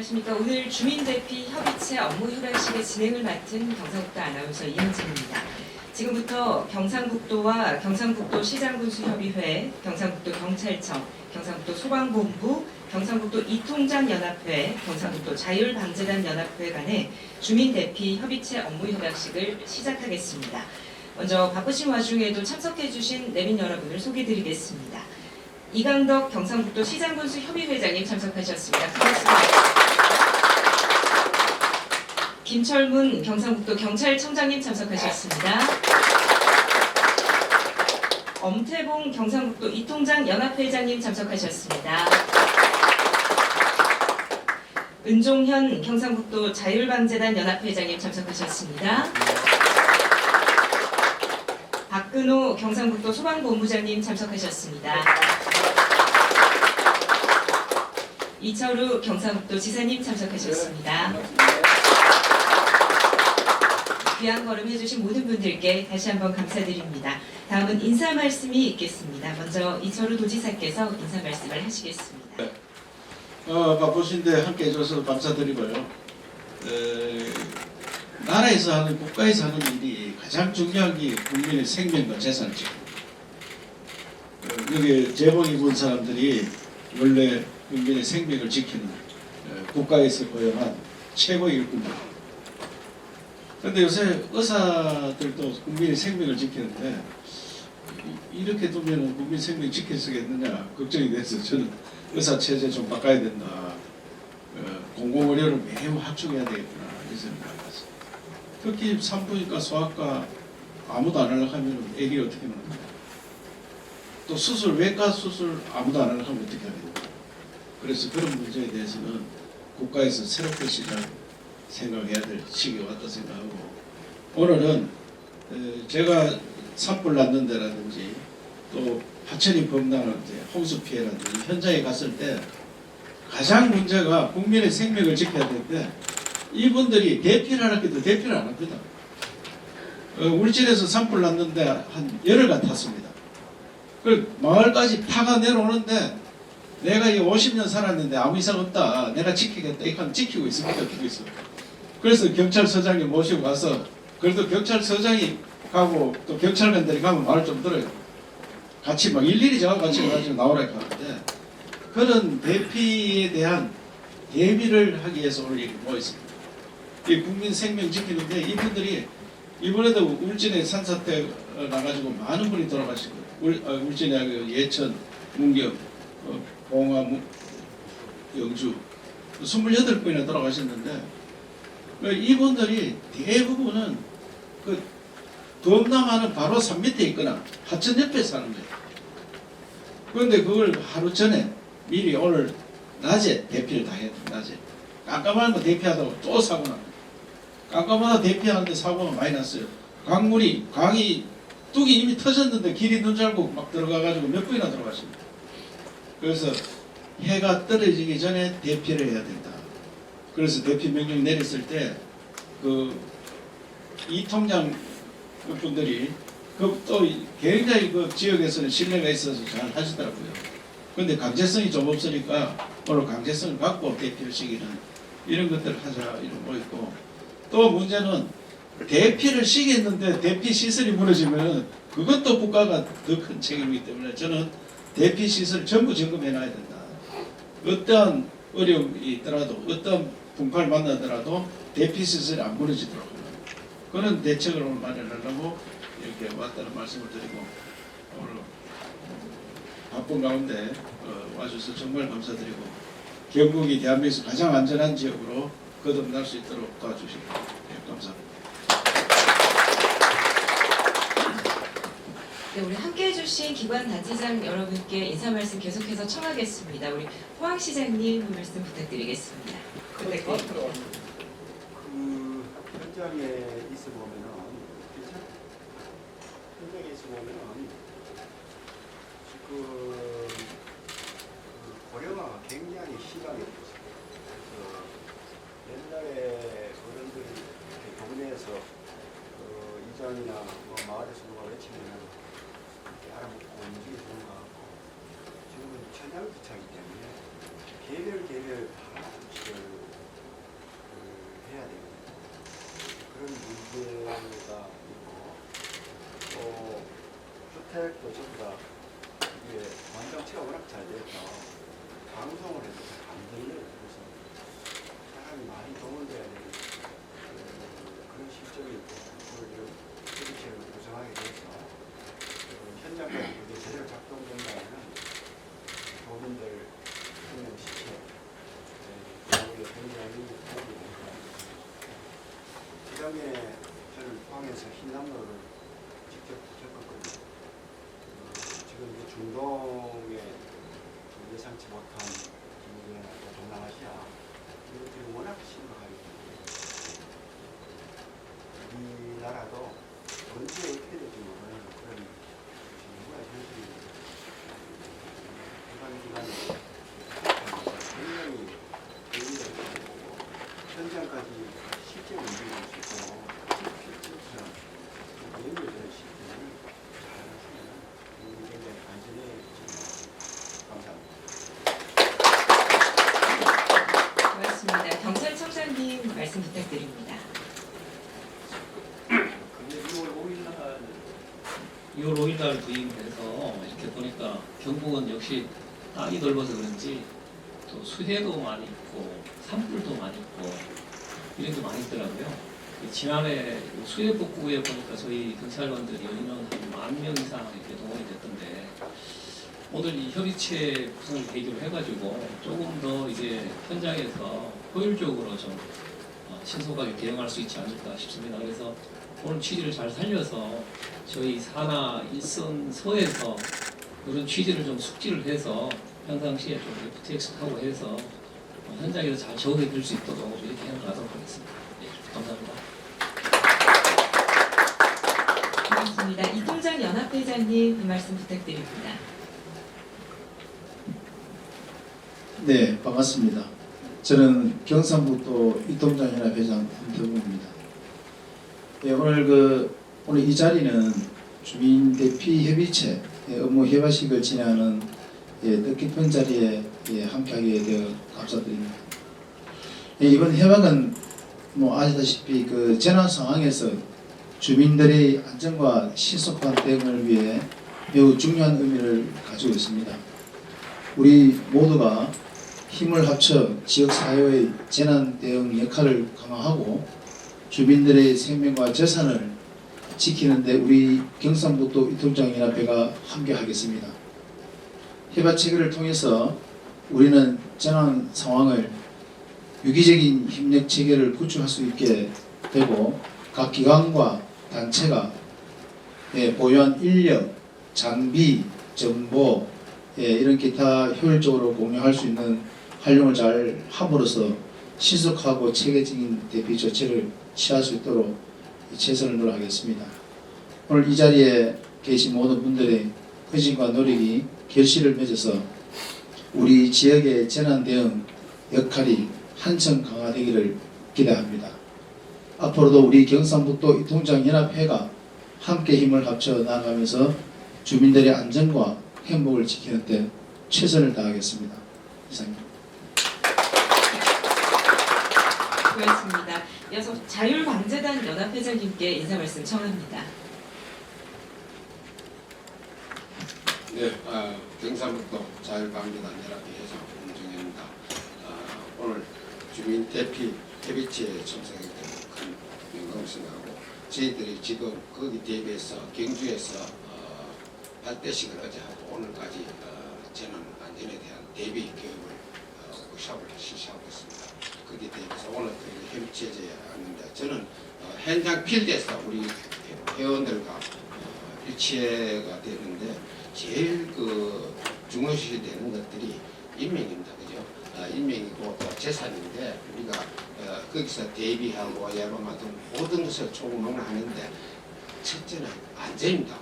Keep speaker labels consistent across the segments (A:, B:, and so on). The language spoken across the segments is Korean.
A: 안녕하십니까. 오늘 주민대피 협의체 업무 협약식의 진행을 맡은 경상북도 아나운서 이현진입니다. 지금부터 경상북도와 경상북도 시장군수협의회, 경상북도 경찰청, 경상북도 소방본부, 경상북도 이통장연합회, 경상북도 자율방재단 연합회 간의 주민대피 협의체 업무 협약식을 시작하겠습니다. 먼저 바쁘신 와중에도 참석해주신 내빈 여러분을 소개드리겠습니다. 이강덕 경상북도 시장군수 협의회장님 참석하셨습니다. 큰 박수 부탁드립니다. 김철문 경상북도 경찰청장님 참석하셨습니다. 엄태봉 경상북도 이통장 연합회장님 참석하셨습니다. 은종현 경상북도 자율방재단 연합회장님 참석하셨습니다. 박근호 경상북도 소방본부장님 참석하셨습니다. 이철우 경상북도 지사님 참석하셨습니다. 귀한 걸음 해주신 모든 분들께 다시 한번 감사드립니다. 다음은 인사 말씀이 있겠습니다. 먼저 이철우 도지사께서 인사 말씀을 하시겠습니다.
B: 바쁘신데 함께 해줘서 감사드리고요. 나라에서 하는, 국가에서 하는 일이 가장 중요한 게 국민의 생명과 재산이죠. 여기 재봉 입은 사람들이 원래 국민의 생명을 지키는 국가에서 고용한 최고의 일꾼입니다. 그런데 요새 의사들도 국민의 생명을 지키는데 이렇게 두면 국민 생명 지킬 수 있겠느냐 걱정이 돼서 저는 의사 체제 좀 바꿔야 된다. 공공의료를 매우 확충해야 되겠구나 이 생각을 해봤어요. 특히 산부인과, 소아과 아무도 안 하려고 하면 애기를 어떻게 낳는다. 또 수술, 외과 수술 아무도 안 하려고 하면 어떻게 하겠냐. 그래서 그런 문제에 대해서는 국가에서 새롭게 생각해야 될 시기가 왔다 생각하고, 오늘은 제가 산불 났는 데라든지 또 하천이 범람한 홍수 피해라든지 현장에 갔을 때 가장 문제가 국민의 생명을 지켜야 되는데 이분들이 대피를 하라고 대피를 안 합니다. 울진에서 산불 났는데 한 열흘간 탔습니다. 그 마을까지 파가 내려오는데 내가 이 50년 살았는데 아무 이상 없다. 내가 지키겠다. 이건 지키고 있습니다. 지키고 있어. 그래서 경찰서장님 모시고 가서, 그래도 경찰서장이 가고 또 경찰관들이 가면 말을 좀 들어요. 같이 막 일일이 저하고 같이 가지고 나오라고 하는데, 그런 대피에 대한 대비를 하기 위해서 오늘 이렇게 모였습니다. 이 국민 생명 지키는데 이분들이 이번에도 울진에 산사태 나가지고 많은 분이 돌아가시고, 울진에 예천, 문경, 봉화, 영주 28분이나 돌아가셨는데, 이분들이 대부분은 그 범람하는 바로 산 밑에 있거나 하천 옆에 사는 거예요. 그런데 그걸 하루 전에 미리 오늘 낮에 대피를 다 해야 돼요. 낮에 깜깜한 거 대피하다가 또 사고 납니다. 깜깜하다 대피하는데 사고가 많이 났어요. 강이 뚝이 이미 터졌는데 길이 있는 줄 알고 막 들어가가지고 몇 분이나 들어가십니다. 그래서 해가 떨어지기 전에 대피를 해야 된다. 그래서 대피 명령 내렸을 때 그 이통장 분들이 그 또 굉장히 그 지역에서는 신뢰가 있어서 잘 하시더라고요. 그런데 강제성이 좀 없으니까 오늘 강제성을 갖고 대피를 시키는 이런 것들을 하자 이런 거 있고, 또 문제는 대피를 시켰는데 대피 시설이 무너지면 그것도 국가가 더 큰 책임이기 때문에 저는 대피 시설 전부 점검해 놔야 된다. 어떠한 어려움이 있더라도 어떤 분파를 만나더라도 대피 시설이 안 무너지도록 하는 그런 대책을 오늘 마련하려고 이렇게 왔다는 말씀을 드리고, 오늘 바쁜 가운데 와주셔서 정말 감사드리고, 경북이 대한민국에서 가장 안전한 지역으로 거듭날 수 있도록 도와주십니다. 네, 감사합니다.
A: 네, 우리 함께해 주신 기관 단체장 여러분께 인사 말씀 계속해서 청하겠습니다. 우리 포항시장님 한 말씀 부탁드리겠습니다.
C: 그 현장에 있어 보면은 그 고령화가 굉장히 심하게 됐어요. 그래서 옛날에 어른들이 이렇게 동네에서 이장이나 마을에서 누가 외치면은 이렇게 알아먹고 움직여주는 것 같고, 지금은 천장기차이기 때문에 개별 다 해야 되거든요. 그런 문제가 있고 또 주택도 전부 다 이게 완장치가 워낙 잘 돼서 방송을 해도 잘 안 들려요. 그래서 사람이 많이 동원돼야 되는 그런 실정이 있고 그걸 좀 해비체를 구성하게 돼서 현장까지 그게 제대로 작동된다면 도민들 생명 시체 거기에 굉장히 도움이 될 것 같아요. 지난해 저는 포항에서 흰남로를 직접 겪었거든요. 지금 이 중동에 예상치 못한 동남아시아 이것들이 워낙 심각하기 때문에 우리나라도 언제 어떻게 될지 모르는 그런 정말 현실입니다. 기관이 굉장히 의미가 있고 현장까지 실제 움직일 수 있고 실제처럼 연결되는 시스템을 잘 하시면 굉장히 안전해집니다. 감사합니다.
A: 고맙습니다. 경찰청장님 말씀 부탁드립니다.
D: 근데 6월 5일날 부임해서 이렇게 보니까 경북은 역시 땅이 넓어서 그런지 또 수해도 많이 있고 산불도 많이 있고 이런 게 많이 있더라고요. 지난해 수해 복구에 보니까 저희 경찰관들이 인원 한 10,000명 이상 이렇게 동원이 됐던데 오늘 이 협의체 구성을 계기로 해가지고 조금 더 이제 현장에서 효율적으로 좀 신속하게 대응할 수 있지 않을까 싶습니다. 그래서 오늘 취지를 잘 살려서 저희 산하 일선 서에서 그런 취지를 좀 숙지를 해서 평상시에 좀 FTX 하고 해서 현장에서 잘 적응해 줄 수 있도록 이렇게 해나가도록 하겠습니다. 네, 감사합니다.
A: 고맙습니다. 이통장 연합회장님 그 말씀 부탁드립니다.
E: 네, 반갑습니다. 저는 경상북도 이통장연합회장 김태웅입니다. 네, 오늘 이 자리는 주민 대피 협의체 업무 협약식을 진행하는 뜻깊은 자리에 함께하게 되어 감사드립니다. 이번 협약은 아시다시피 그 재난 상황에서 주민들의 안전과 신속한 대응을 위해 매우 중요한 의미를 가지고 있습니다. 우리 모두가 힘을 합쳐 지역사회의 재난 대응 역할을 강화하고 주민들의 생명과 재산을 지키는 데 우리 경상북도 이통장연합회가 함께하겠습니다. 협약 체결을 통해서 우리는 재난 상황을 유기적인 협력 체계를 구축할 수 있게 되고 각 기관과 단체가 보유한 인력, 장비, 정보 이런 기타 효율적으로 공유할 수 있는 활용을 잘 함으로써 신속하고 체계적인 대피 조치를 취할 수 있도록 최선을 다하겠습니다. 오늘 이 자리에 계신 모든 분들의 헌신과 노력이 결실을 맺어서 우리 지역의 재난 대응 역할이 한층 강화되기를 기대합니다. 앞으로도 우리 경상북도 이통장연합회가 함께 힘을 합쳐 나아가면서 주민들의 안전과 행복을 지키는 데 최선을 다하겠습니다. 이상입니다.
A: 고맙습니다. 이어서 자율방재단 연합회장님께 인사 말씀 청합니다.
F: 네, 경상북도 자율방재단 연합회회장 김정현입니다. 오늘 주민 대피 협의체에 참석하게 되는 큰 영광을 생각하고 저희들이 지금 거기 대비해서 경주에서 발대식을 어제 하고 오늘까지 재난 안전에 대한 대비 교육을 워크숍을 실시하고 있습니다. 거기에 대해서 오늘 협의체에 왔는데 저는 현장 필드에서 우리 회원들과 일치가 되는데 제일 중요시 되는 것들이 인명입니다. 그죠? 인명이고 또 재산인데 우리가 거기서 대비하고 예방 같은 모든 것을 총론을 하는데 첫째는 안전입니다.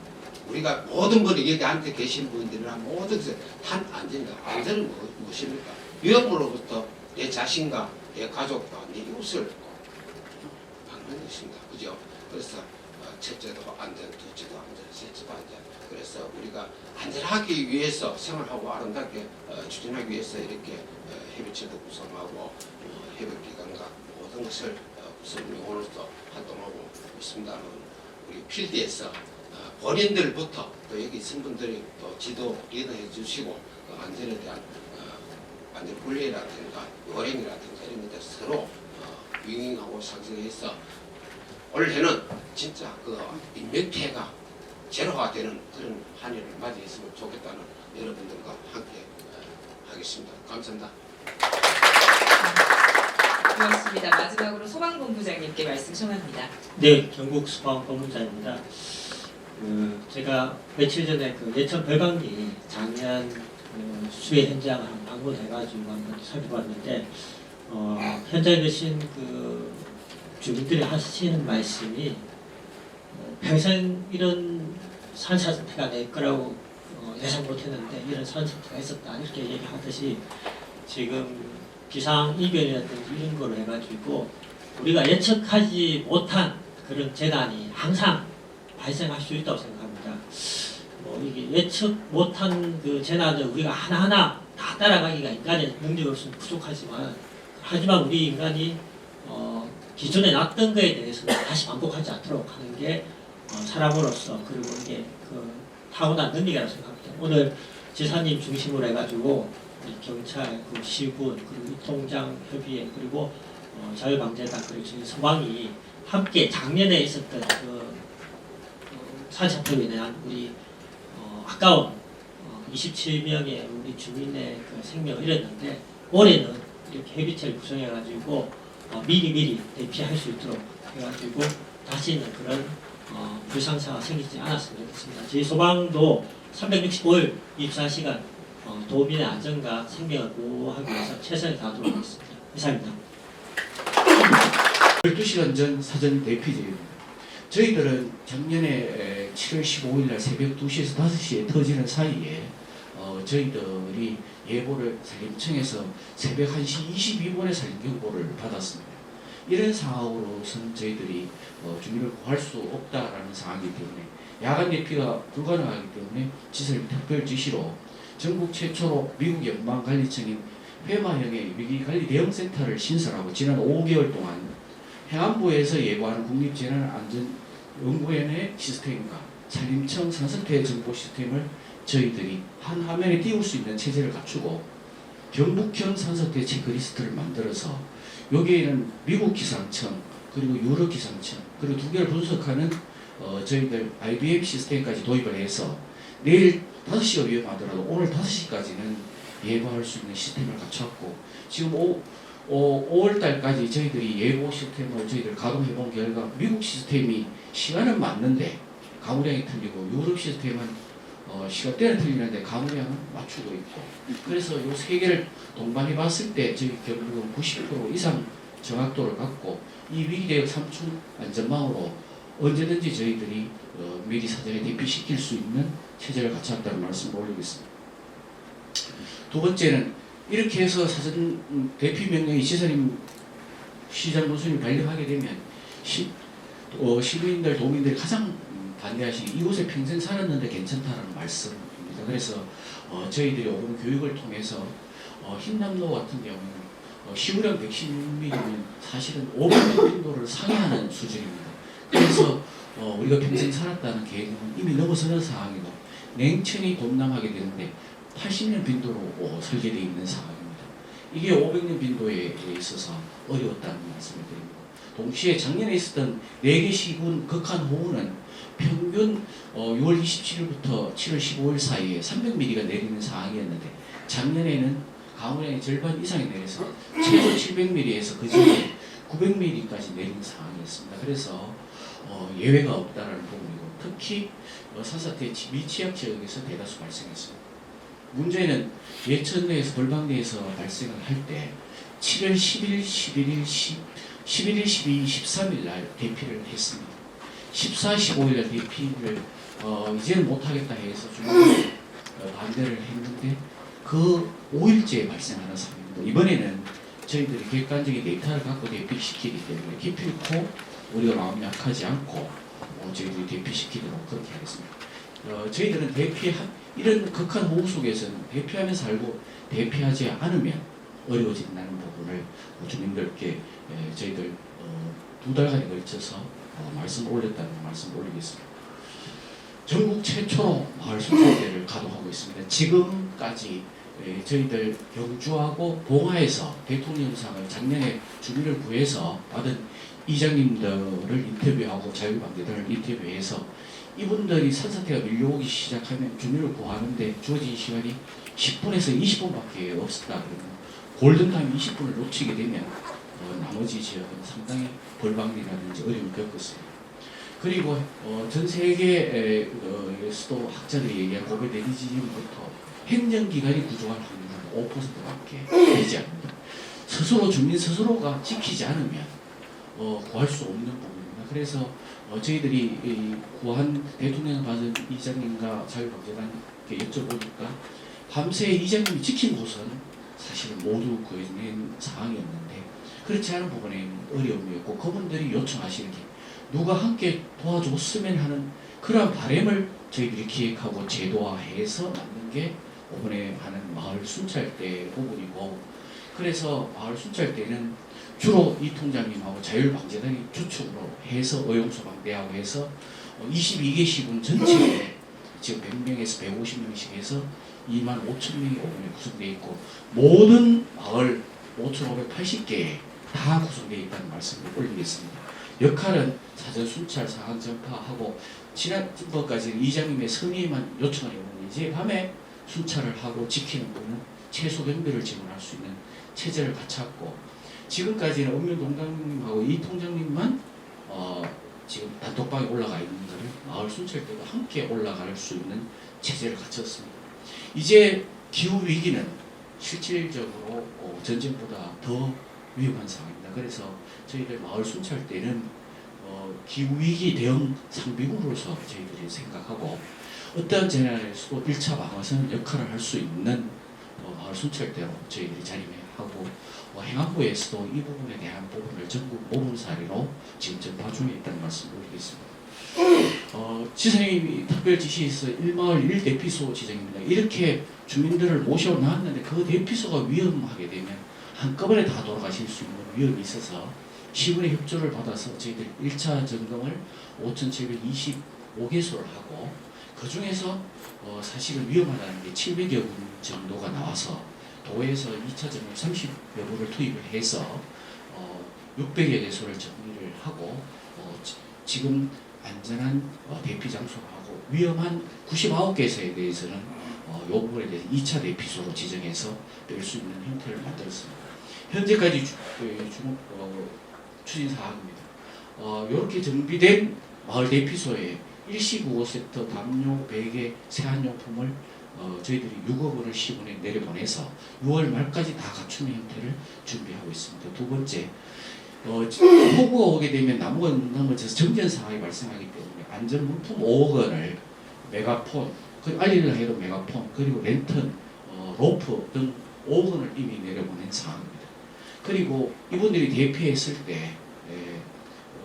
F: 우리가 모든 걸 여기 앉아 계신 분들이나 모든 것을 한 안전입니다. 안전은 무엇입니까? 위험으로부터 내 자신과 내 가족과 내 이웃을 방어하는 것입니다. 그죠? 그래서 첫째도 안전, 둘째도 안전, 셋째도 안전. 그래서 우리가 안전하기 위해서 생활하고 아름답게 추진하기 위해서 이렇게 협의체도 구성하고 협의기관과 모든 것을 선임원으로서 활동하고 있습니다는 우리 필드에서 본인들부터 또 여기 있는 분들이 또 지도 리더해 주시고 또 안전에 대한 안전 훈련이라든가 요령이라든가 이런 것들 서로 윙윙하고 상승해서 올해는 진짜 그 인명 피해가 제로가 되는 그런 한 해를 맞이했으면 좋겠다는 여러분들과 함께 하겠습니다. 감사합니다.
A: 고맙습니다. 마지막으로 소방본부장님께 말씀 청합니다.
D: 네, 경북 소방본부장입니다. 제가 며칠 전에 그 예천 별방리 작년 수해 현장을 방문해가지고 한번 살펴봤는데 현장에 계신 그 주민들이 하시는 말씀이 평생 이런 산사태가 될 거라고 예상 못했는데 이런 산사태가 있었다 이렇게 얘기하듯이 지금 비상이변이라든지 이런 거로 해가지고 우리가 예측하지 못한 그런 재난이 항상 발생할 수 있다고 생각합니다. 이게 예측 못한 그 재난을 우리가 하나하나 다 따라가기가 인간의 능력으로서는 부족하지만 하지만 우리 인간이 기존에 났던 거에 대해서는 다시 반복하지 않도록 하는 게 사람으로서 그리고 이게 그 타고난 능력이라고 생각합니다. 오늘 지사님 중심으로 해가지고 경찰, 그 시군, 그리고 이통장 협의회 그리고 자율방재단 그리고 저희 소방이 함께 작년에 있었던 그 산사태로 인한 우리 아까운 27명의 우리 주민의 그 생명을 잃었는데 올해는 이렇게 협의체를 구성해가지고 미리 대피할 수 있도록 해가지고 다시는 그런 불상사가 생기지 않았으면 좋겠습니다. 저희 소방도 365일 24시간 도민의 안전과 생명을 보호하기 위해서 최선을 다하도록 하겠습니다. 이상입니다.
G: 12시간 전 사전 대피제입니다. 저희들은 작년에 7월 15일 날 새벽 2시에서 5시에 터지는 사이에 저희들이 예보를 산림청에서 새벽 1시 22분에 산림경보를 받았습니다. 이런 상황으로서는 저희들이 주민을 구할 수 없다라는 상황이기 때문에 야간 대피가 불가능하기 때문에 지사님 특별 지시로 전국 최초로 미국 연방관리청인 회마형의 위기관리 대응센터를 신설하고 지난 5개월 동안 행안부에서 예고하는 국립재난안전연구원의 시스템과 산림청 산사태 정보 시스템을 저희들이 한 화면에 띄울 수 있는 체제를 갖추고 경북형 산사태 체크리스트를 만들어서 여기에는 미국 기상청 그리고 유럽 기상청 그리고 두 개를 분석하는 저희들 IBM 시스템까지 도입을 해서 내일 5시가 위험하더라도 오늘 5시까지는 예보할 수 있는 시스템을 갖췄고 지금 5월달까지 저희들이 예보 시스템을 저희들 가동해본 결과 미국 시스템이 시간은 맞는데 가무량이 틀리고 유럽 시스템은 시간대는 틀리는데 가무량은 맞추고 있고 그래서 이 세 개를 동반해 봤을 때 저희 경북은 90% 이상 정확도를 갖고 이 위기대응 삼중 안전망으로 언제든지 저희들이 미리 사전에 대피시킬 수 있는 체제를 갖췄다는 말씀을 올리겠습니다. 두 번째는 이렇게 해서 사전 대피 명령이 지사님 시장 군수님이 발령하게 되면 시민들 도민들이 가장 반대하시는 이곳에 평생 살았는데 괜찮다는 말씀입니다. 그래서 저희들이 오늘 교육을 통해서 흰남로 같은 경우는 시우량 110mm면 사실은 500명 빈도를 상회하는 수준입니다. 그래서 우리가 평생 살았다는 계획은 이미 넘어서는 상황이고 냉천이 범람하게 되는데 80년 빈도로 설계되어 있는 상황입니다. 이게 500년 빈도에 있어서 어려웠다는 말씀을 드립니다. 동시에 작년에 있었던 4개 시군 극한호우는 평균 6월 27일부터 7월 15일 사이에 300mm가 내리는 상황이었는데 작년에는 가무량의 절반 이상이 내려서 최소 700mm에서 그전에 900mm까지 내린 상황이었습니다. 그래서 예외가 없다라는 부분이고 특히 산사태 미취약 지역에서 대다수 발생했습니다. 문제는 예천내에서 돌방내에서 발생을 할 때 7월 10일, 11일, 11일, 12일, 13일 날 대피를 했습니다. 14, 15일 날 대피를 이제는 못하겠다 해서 중앙에 반대를 했는데 그 5일째에 발생하는 상황입니다. 이번에는 저희들이 객관적인 데이터를 갖고 대피시키기 때문에 기필코 우리가 마음 약하지 않고 저희들이 대피시키도록 그렇게 하겠습니다. 저희들은 이런 극한 호우 속에서는 대피하며 살고 대피하지 않으면 어려워진다는 부분을 주민들께 저희들 2달간에 걸쳐서 말씀을 올렸다는 말씀을 올리겠습니다. 전국 최초로 마을 순찰대를 가동하고 있습니다. 지금까지 저희들 경주하고 봉화에서 대통령상을 작년에 주민을 구해서 받은 이장님들을 인터뷰하고 자율방대단을 인터뷰해서 이분들이 산사태가 밀려오기 시작하면 주민을 구하는데 주어진 시간이 10분에서 20분밖에 없었다 그러면 골든타임 20분을 놓치게 되면 나머지 지역은 상당히 벌방이라든지 어려움을 겪었습니다. 그리고 전 세계에서도 학자들이 얘기한 고베 내리지부터 행정기관이 구조할 확률은 5%밖에 되지 않는다. 스스로 주민 스스로가 지키지 않으면 구할 수 없는 부분입니다. 그래서 저희들이 구한 대통령 받은 이장님과 자율방재단께 여쭤보니까 밤새 이장님이 지킨 곳은 사실 모두 구해낸 상황이었는데 그렇지 않은 부분에 어려움이었고 그분들이 요청하시는 게 누가 함께 도와줬으면 하는 그러한 바람을 저희들이 기획하고 제도화해서 만든 게 이번에 하는 마을 순찰대 부분이고 그래서 마을 순찰대는 주로 이 통장님하고 자율방재단이 주축으로 해서 의용소방대하고 해서 22개 시군 전체에 지금 100명에서 150명씩 해서 2만 5천 명이 이번에 구성되어 있고 모든 마을 5,580개에 다 구성되어 있다는 말씀을 올리겠습니다. 역할은 사전 순찰 상황 전파하고 지난번까지는 이장님의 선의만 요청을 했는데 이제 밤에 순찰을 하고 지키는 분은 최소 경비를 지원할 수 있는 체제를 갖췄고 지금까지는 읍면동장님하고 이 통장님만 지금 단톡방에 올라가 있는 것을 마을 순찰대가 함께 올라갈 수 있는 체제를 갖췄습니다. 이제 기후 위기는 실질적으로 전쟁보다 더 위험한 상황입니다. 그래서 저희들 마을 순찰대는 기후 위기 대응 상비군으로서 저희들이 생각하고 어떠한 재난에서도 1차 방어선 역할을 할 수 있는 마을 순찰대로 저희들이 자리매하고 행안부에서도 이 부분에 대한 부분을 전국 모범 사례로 지금 전파 중에 있다는 말씀을 드리겠습니다. 지사님이 특별 지시에서 1마을 1대피소 지정입니다. 이렇게 주민들을 모셔놨는데 그 대피소가 위험하게 되면 한꺼번에 다 돌아가실 수 있는 위험이 있어서 시군의 협조를 받아서 저희들 1차 점검을 5,725개소를 하고 그 중에서 사실은 위험하다는 게 700여 군 정도가 나와서 도에서 2차 점검 30여 군을 투입을 해서 600여 개소를 정리를 하고 지금 안전한 대피 장소하고 위험한 99개소에 대해서는 이 부분에 대해서 2차 대피소로 지정해서 뺄 수 있는 형태를 만들었습니다. 현재까지 추진 사항입니다. 이렇게 정비된 마을 대피소에 일시구호센터, 담요, 베개, 세안용품을 저희들이 6억 원을 시군에 내려보내서 6월 말까지 다 갖추는 형태를 준비하고 있습니다. 두 번째, 폭우가 오게 되면 나무가 넘어져서 정전 상황이 발생하기 때문에 안전물품 5억 원을 메가폰, 알리려 해도 메가폰, 그리고 랜턴, 로프 등 5억 원을 이미 내려보낸 상황입니다. 그리고 이분들이 대피했을 때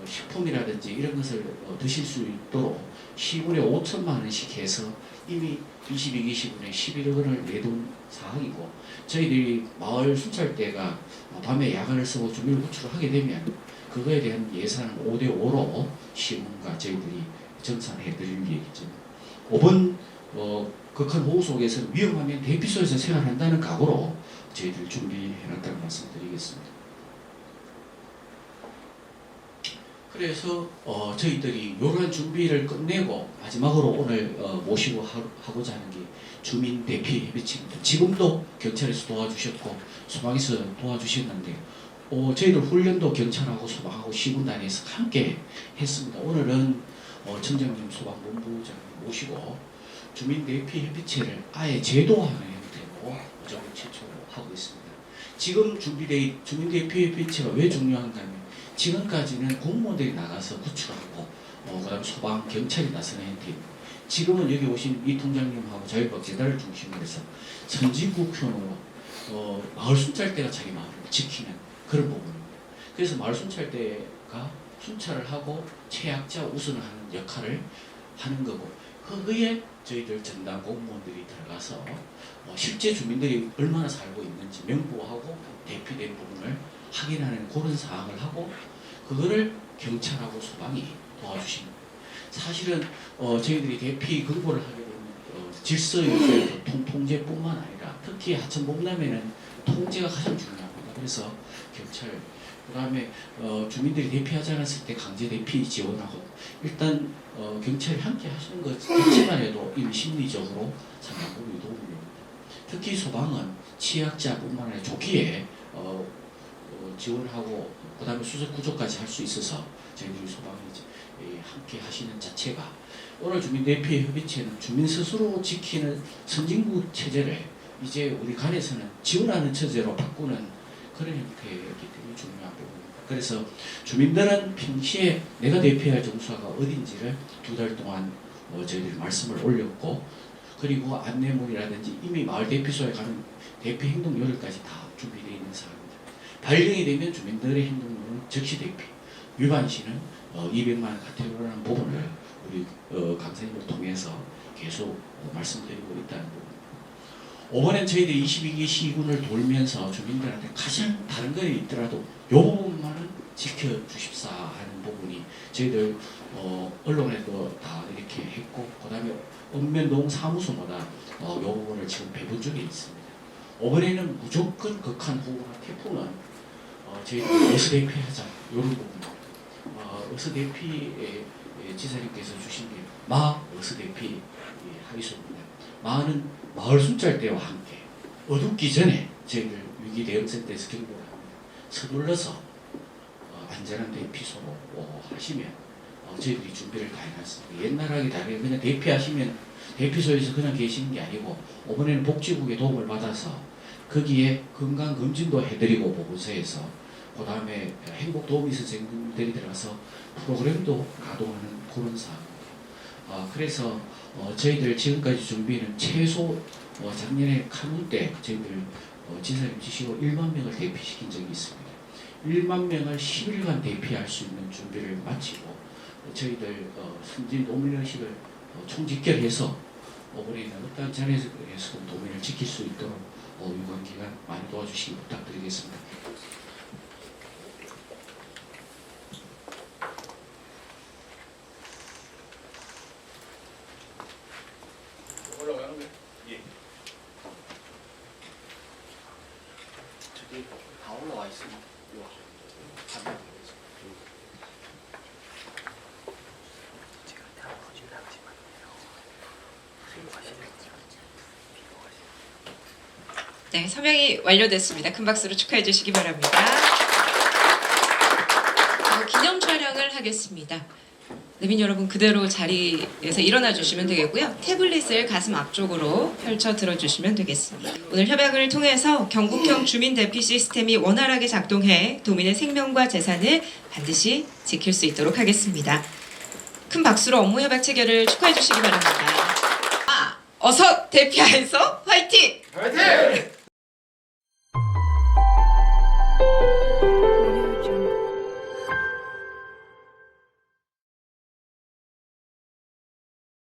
G: 식품이라든지 이런 것을 드실 수 있도록 시군에 5천만 원씩 해서 이미 22기 시군에 11억 원을 내둔 사항이고 저희들이 마을 순찰대가 밤에 야간을 쓰고 주민을 구출을 하게 되면 그거에 대한 예산은 5대5로 시군과 저희들이 정산해 드릴 얘기죠. 5번 극한 호우 속에서 위험하면 대피소에서 생활한다는 각오로 저희들 준비해놨다는 말씀드리겠습니다. 그래서 저희들이 이러한 준비를 끝내고 마지막으로 오늘 모시고 하고자 하는 게 주민 대피 협의체입니다. 지금도 경찰에서 도와주셨고 소방에서 도와주셨는데 저희들 훈련도 경찰하고 소방하고 시군단에서 함께 했습니다. 오늘은 청정님 소방본부장님 모시고 주민 대피 협의체를 아예 제도화하는 형태로 전국 최초로 하고 있습니다. 지금 준비된 주민 대피 협의체가 왜 중요한가 하면 지금까지는 공무원들이 나가서 구출하고 그다음 소방, 경찰이 나서는 형태입니다. 지금은 여기 오신 이 통장님하고 자율방재단을 중심으로 해서 선진국형으로 마을 순찰대가 자기 마을을 지키는 그런 부분입니다. 그래서 마을 순찰대가 순찰을 하고 최약자 우선을 하는 역할을 하는 거고 거기에 저희들 전담 공무원들이 들어가서 실제 주민들이 얼마나 살고 있는지 명부하고 대피된 부분을 확인하는 그런 사항을 하고 그거를 경찰하고 소방이 도와주시는 거예요. 사실은 저희들이 대피 근무를 하게 되면 질서 유지에도 통제뿐만 아니라 특히 하천 목남에는 통제가 가장 중요합니다. 그래서 경찰, 그다음에 주민들이 대피하지 않았을 때 강제 대피 지원하고 일단 경찰이 함께 하시는 것 자체만 해도 이미 심리적으로 상당히 도움이 됩니다. 특히 소방은 취약자뿐만 아니라 조기에 지원하고 그다음에 수색 구조까지 할 수 있어서 저희들이 소방이 함께 하시는 자체가 오늘 주민 대피 협의체는 주민 스스로 지키는 선진국 체제를 이제 우리 간에서는 지원하는 체제로 바꾸는 그런 형태이기 때문에 중요한 부분입니다. 그래서 주민들은 평시에 내가 대피할 정수가 어딘지를 2달 동안 저희들이 말씀을 올렸고 그리고 안내문이라든지 이미 마을 대피소에 가는 대피 행동요령까지 다 준비되어 있는 상황입니다. 발령이 되면 주민들의 행동요령 즉시 대피, 위반 시는 200만 원 과태료라는 부분을 우리 강사님을 통해서 계속 말씀드리고 있다는 부분. 이번엔 저희들이 22개 시군을 돌면서 주민들한테 가장 다른 건 있더라도 이 부분만은 지켜주십사 하는 부분이 저희들 언론에도 다 이렇게 했고 그다음에 읍면동 사무소마다 이 부분을 지금 배분 중에 있습니다. 이번에는 무조건 극한 후보나 태풍은 저희들 어서 대피하자 이런 부분. 어서 대피 지사님께서 주신 게 어서 대피 하기소입니다. 마는 마을 순찰대와 함께 어둡기 전에 저희들 위기 대응센터에서 경보를 합니다. 서둘러서 안전한 대피소로 하시면 저희들이 준비를 다 해놨습니다. 옛날하게 다르게 그냥 대피하시면 대피소에서 그냥 계시는 게 아니고 이번에는 복지국의 도움을 받아서 거기에 건강검진도 해드리고 보건소에서 그 다음에 행복도우미 선생님들이 들어가서 프로그램도 가동하는 그런 사항입니다. 그래서 저희들 지금까지 준비는 최소 작년에 카눈 때 저희들 지사님 지시로 1만 명을 대피시킨 적이 있습니다. 1만 명을 10일간 대피할 수 있는 준비를 마치고 저희들 선진 노민의식을 총집결해서 이번에는 어떤 자리에서 도민을 지킬 수 있도록 유관기관 많이 도와주시기 부탁드리겠습니다.
B: 올라가는 거예요?
G: 저기 다 올라와 있습니다.
A: 네, 서명이 완료됐습니다. 큰 박수로 축하해 주시기 바랍니다. 기념 촬영을 하겠습니다. 내빈 여러분 그대로 자리에서 일어나 주시면 되겠고요. 태블릿을 가슴 앞쪽으로 펼쳐 들어주시면 되겠습니다. 오늘 협약을 통해서 경북형 주민 대피 시스템이 원활하게 작동해 도민의 생명과 재산을 반드시 지킬 수 있도록 하겠습니다. 큰 박수로 업무 협약 체결을 축하해 주시기 바랍니다. 어서 대피하여서 화이팅!
C: 화이팅!